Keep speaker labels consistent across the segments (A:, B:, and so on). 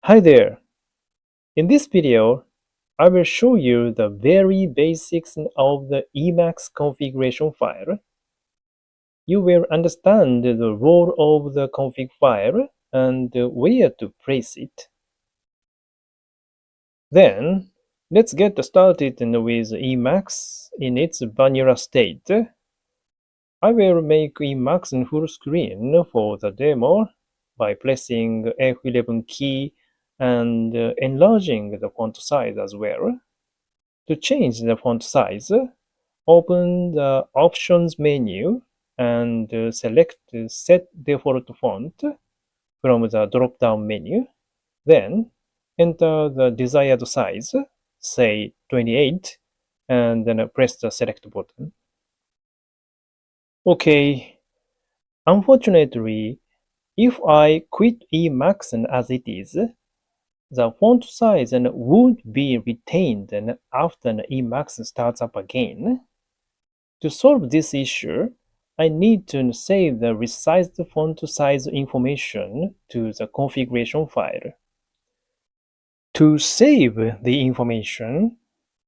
A: Hi there! In this video, I will show you the very basics of the Emacs configuration file. You will understand the role of the config file and where to place it. Then, let's get started with Emacs in its vanilla state. I will make Emacs full screen for the demo by pressing F11 key and enlarging the font size as well. To change the font size, open the Options menu and select Set Default Font from the drop-down menu. Then enter the desired size, say 28, and then press the Select button. Okay, unfortunately, if I quit Emacs as it is, the font size would be retained after Emacs starts up again. To solve this issue, I need to save the resized font size information to the configuration file. To save the information,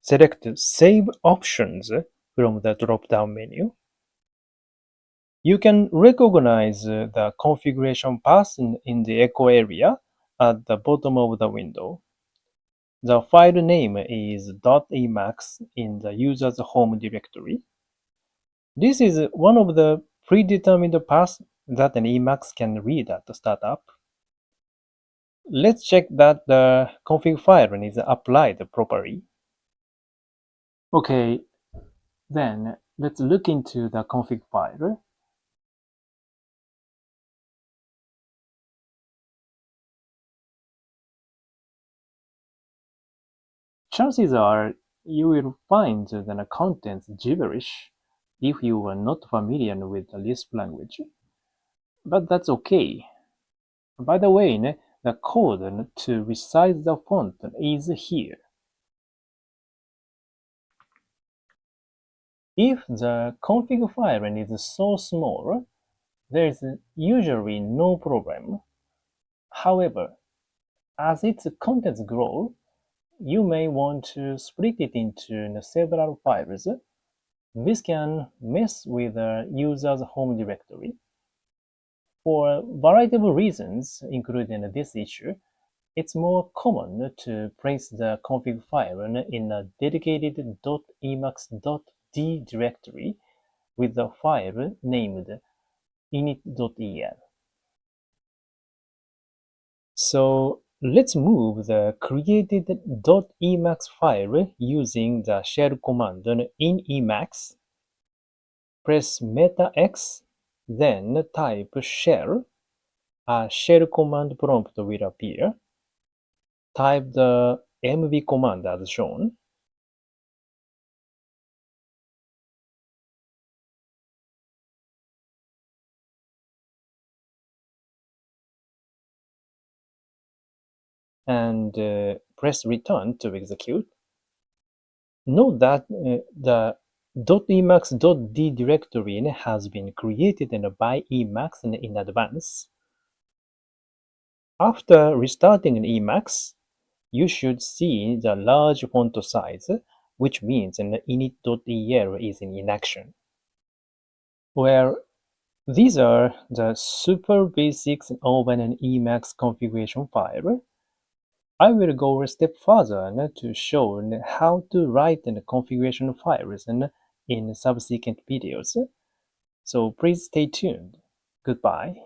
A: select Save Options from the drop-down menu. You can recognize the configuration path in the echo area at the bottom of the window. The file name is .emacs in the user's home directory. This is one of the predetermined paths that an Emacs can read at the startup. Let's check that the config file is applied properly. Okay, then let's look into the config file. Chances are you will find the contents gibberish if you are not familiar with the Lisp language. But that's okay. By the way, the code to resize the font is here. If the config file is so small, there is usually no problem. However, as its contents grow, you may want to split it into several files. This can mess with the user's home directory. For a variety of reasons, including this issue, it's more common to place the config file in a dedicated .emacs.d directory with the file named init.el. So let's move the created .emacs file using the shell command in Emacs. Press Meta X, then type shell. A shell command prompt will appear. Type the mv command as shown. And press return to execute. Note that the .emacs.d directory has been created by Emacs in advance. After restarting Emacs, you should see the large font size, which means init.el is in action. Well, these are the super basics of an Emacs configuration file. I will go a step further to show how to write configuration files in subsequent videos. So please stay tuned. Goodbye.